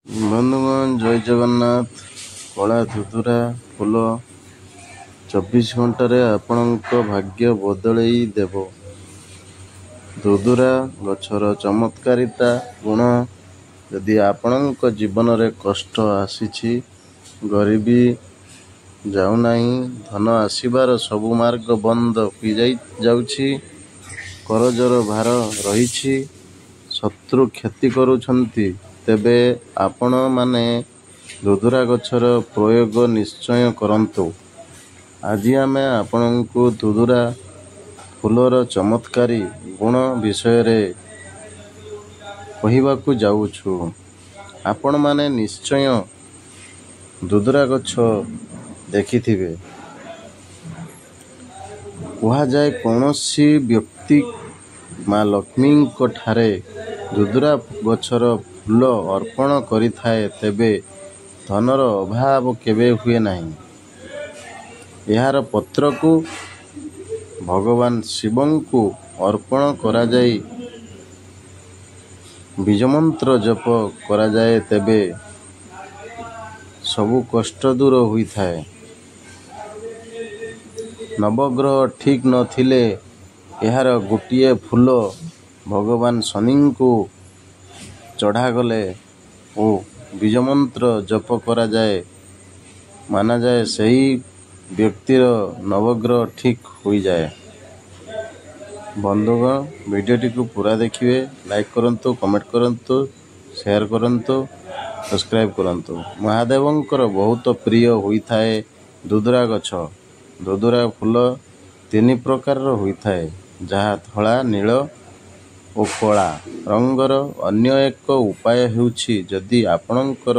ବନ୍ଧୁଗଣ ଜୟ ଜଗନ୍ନାଥ। କଳା ଧୁତୁରା ଫୁଲ 24 ଘଣ୍ଟାରେ ଆପଣଙ୍କ ଭାଗ୍ୟ ବଦଳେଇ ଦେବ। ଧୁତୁରା ଗଛର ଚମତ୍କାରିତା ଗୁଣ। ଯଦି ଆପଣଙ୍କ ଜୀବନରେ କଷ୍ଟ ଆସିଛି, ଗରିବୀ ଯାଉନାହିଁ, ଧନ ଆସିବାର ସବୁ ମାର୍ଗ ବନ୍ଦ ହୋଇଯାଉଛି, କରଜର ଭାର ରହିଛି, ଶତ୍ରୁ କ୍ଷତି କରୁଛନ୍ତି, ତେବେ ଆପଣମାନେ ଧୁତୁରା ଗଛର ପ୍ରୟୋଗ ନିଶ୍ଚୟ କରନ୍ତୁ। ଆଜି ଆମେ ଆପଣଙ୍କୁ ଧୁତୁରା ଫୁଲର ଚମତ୍କାରୀ ଗୁଣ ବିଷୟରେ କହିବାକୁ ଯାଉଛୁ। ଆପଣମାନେ ନିଶ୍ଚୟ ଧୁତୁରା ଗଛ ଦେଖିଥିବେ। କୁହାଯାଏ, କୌଣସି ବ୍ୟକ୍ତି ମା ଲକ୍ଷ୍ମୀଙ୍କ ଠାରେ ଧୁତୁରା ଗଛର ଫୁଲ ଅର୍ପଣ କରିଥାଏ, ତେବେ ଧନର ଅଭାବ କେବେ ହୁଏ ନାହିଁ। ଏହାର ପତ୍ରକୁ ଭଗବାନ ଶିବଙ୍କୁ ଅର୍ପଣ କରାଯାଇ ବୀଜମନ୍ତ୍ର ଜପ କରାଯାଏ, ତେବେ ସବୁ କଷ୍ଟ ଦୂର ହୋଇଥାଏ। ନବଗ୍ରହ ଠିକ୍ ନଥିଲେ ଏହାର ଗୋଟିଏ ଫୁଲ ଭଗବାନ ଶନିଙ୍କୁ ଚଢ଼ାଗଲେ ଓ ବୀଜମନ୍ତ୍ର ଜପ କରାଯାଏ, ମାନାଯାଏ ସେହି ବ୍ୟକ୍ତିର ନବଗ୍ରହ ଠିକ୍ ହୋଇଯାଏ। ବନ୍ଧୁଗଣ, ଭିଡ଼ିଓଟିକୁ ପୁରା ଦେଖିବେ। ଲାଇକ୍ କରନ୍ତୁ, କମେଣ୍ଟ କରନ୍ତୁ, ସେୟାର କରନ୍ତୁ, ସବସ୍କ୍ରାଇବ୍ କରନ୍ତୁ। ମହାଦେବଙ୍କର ବହୁତ ପ୍ରିୟ ହୋଇଥାଏ ଧୁତୁରା ଗଛ। ଧୁତୁରା ଫୁଲ 3 ପ୍ରକାରର ହୋଇଥାଏ, ଯାହା ଧଳା, ନୀଳ ଓ କଳା ରଙ୍ଗର। ଅନ୍ୟ ଏକ ଉପାୟ ହେଉଛି, ଯଦି ଆପଣଙ୍କର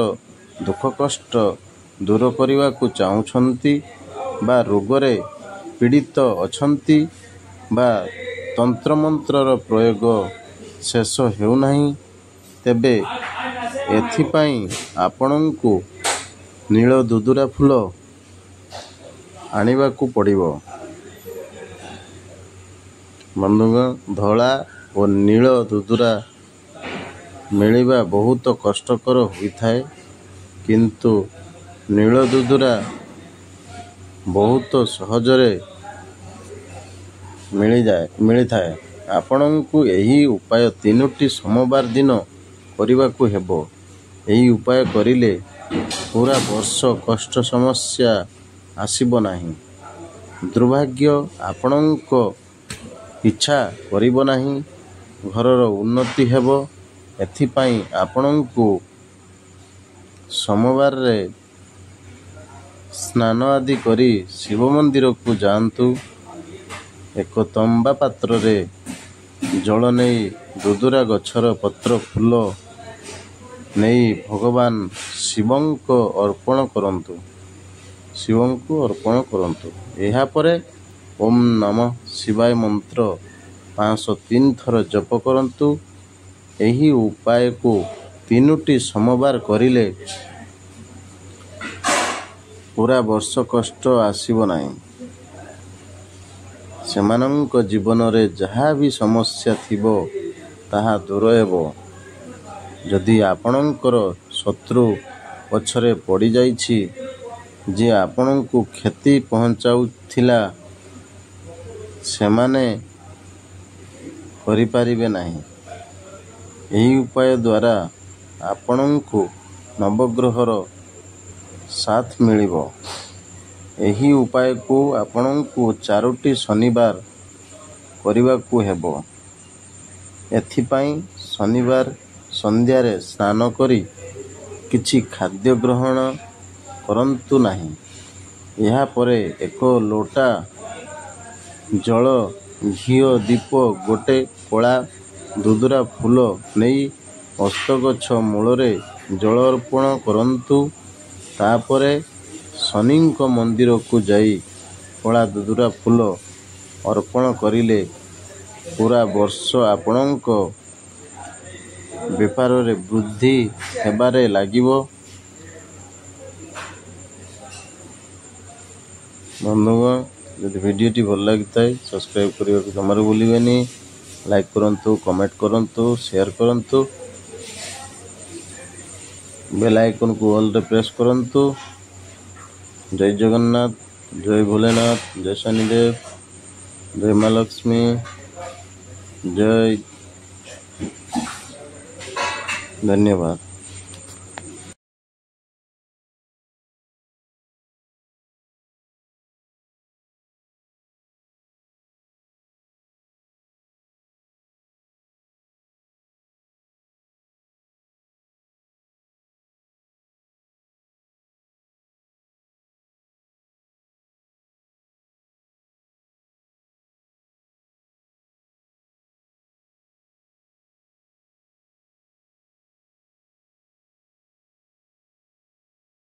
ଦୁଃଖ କଷ୍ଟ ଦୂର କରିବାକୁ ଚାହୁଁଛନ୍ତି ବା ରୋଗରେ ପୀଡ଼ିତ ଅଛନ୍ତି ବା ତନ୍ତ୍ରମନ୍ତ୍ରର ପ୍ରୟୋଗ ଶେଷ ହେଉନାହିଁ, ତେବେ ଏଥିପାଇଁ ଆପଣଙ୍କୁ ନୀଳ ଧୁତୁରା ଫୁଲ ଆଣିବାକୁ ପଡ଼ିବ। ବନ୍ଧୁଗଣ, ଧଳା ଓ ନୀଳ ଧୁତୁରା ମିଳିବା ବହୁତ କଷ୍ଟକର ହୋଇଥାଏ, କିନ୍ତୁ ନୀଳ ଧୁତୁରା ବହୁତ ସହଜରେ ମିଳିଥାଏ। ଆପଣଙ୍କୁ ଏହି ଉପାୟ 3ଟି ସୋମବାର ଦିନ କରିବାକୁ ହେବ। ଏହି ଉପାୟ କରିଲେ ପୁରା ବର୍ଷ କଷ୍ଟ ସମସ୍ୟା ଆସିବ ନାହିଁ, ଦୁର୍ଭାଗ୍ୟ ଆପଣଙ୍କ ପିଛା କରିବ ନାହିଁ, ଘରର ଉନ୍ନତି ହେବ। ଏଥିପାଇଁ ଆପଣଙ୍କୁ ସୋମବାରରେ ସ୍ନାନ ଆଦି କରି ଶିବ ମନ୍ଦିରକୁ ଯାଆନ୍ତୁ। ଏକ ତମ୍ବା ପାତ୍ରରେ ଜଳ ନେଇ ଧୁତୁରା ଗଛର ପତ୍ର ଫୁଲ ନେଇ ଭଗବାନ ଶିବଙ୍କୁ ଅର୍ପଣ କରନ୍ତୁ। ଏହାପରେ ଓମ୍ ନମଃ ଶିବାୟ ମନ୍ତ୍ର 503 ଥର ଜପ କରନ୍ତୁ। ଏହି ଉପାୟକୁ 3ଟି ସୋମବାର କରିଲେ ପୁରା ବର୍ଷ କଷ୍ଟ ଆସିବ ନାହିଁ। ସେମାନଙ୍କ ଜୀବନରେ ଯାହା ବି ସମସ୍ୟା ଥିବ, ତାହା ଦୂର ହେବ। ଯଦି ଆପଣଙ୍କର ଶତ୍ରୁ ପଛରେ ପଡ଼ିଯାଇଛି, ଯିଏ ଆପଣଙ୍କୁ କ୍ଷତି ପହଞ୍ଚାଉଥିଲା, ସେମାନେ କରିପାରିବେ ନାହିଁ। ଏହି ଉପାୟ ଦ୍ୱାରା ଆପଣଙ୍କୁ ନବଗ୍ରହର ସାଥ ମିଳିବ। ଏହି ଉପାୟକୁ ଆପଣଙ୍କୁ 4ଟି ଶନିବାର କରିବାକୁ ହେବ। ଏଥିପାଇଁ ଶନିବାର ସନ୍ଧ୍ୟାରେ ସ୍ନାନ କରି କିଛି ଖାଦ୍ୟ ଗ୍ରହଣ କରନ୍ତୁ ନାହିଁ। ଏହାପରେ 1 ଲୋଟା ଜଳ, ଘିଅ, ଦୀପ, ଗୋଟେ କଳା ଧୁତୁରା ଫୁଲ ନେଇ ଅଷ୍ଟଗଛ ମୂଳରେ ଜଳ ଅର୍ପଣ କରନ୍ତୁ। ତାପରେ ଶନିଙ୍କ ମନ୍ଦିରକୁ ଯାଇ କଳା ଧୁତୁରା ଫୁଲ ଅର୍ପଣ କରିଲେ ପୁରା ବର୍ଷ ଆପଣଙ୍କ ବେପାରରେ ବୃଦ୍ଧି ହେବାରେ ଲାଗିବ। ବନ୍ଧୁଗଣ, ଯଦି ଭିଡ଼ିଓଟି ଭଲ ଲାଗିଥାଏ, ସବସ୍କ୍ରାଇବ୍ କରିବାକୁ ଜମାରୁ ଭୁଲିବେନି। ଲାଇକ୍ କରନ୍ତୁ, କମେଣ୍ଟ କରନ୍ତୁ, ସେୟାର କରନ୍ତୁ। बेल आइकन को ऑल रे प्रेस करंतु। जय जगन्नाथ, जय भोलेनाथ, जय शनिदेव, जय माँ लक्ष्मी, जय धन्यवाद।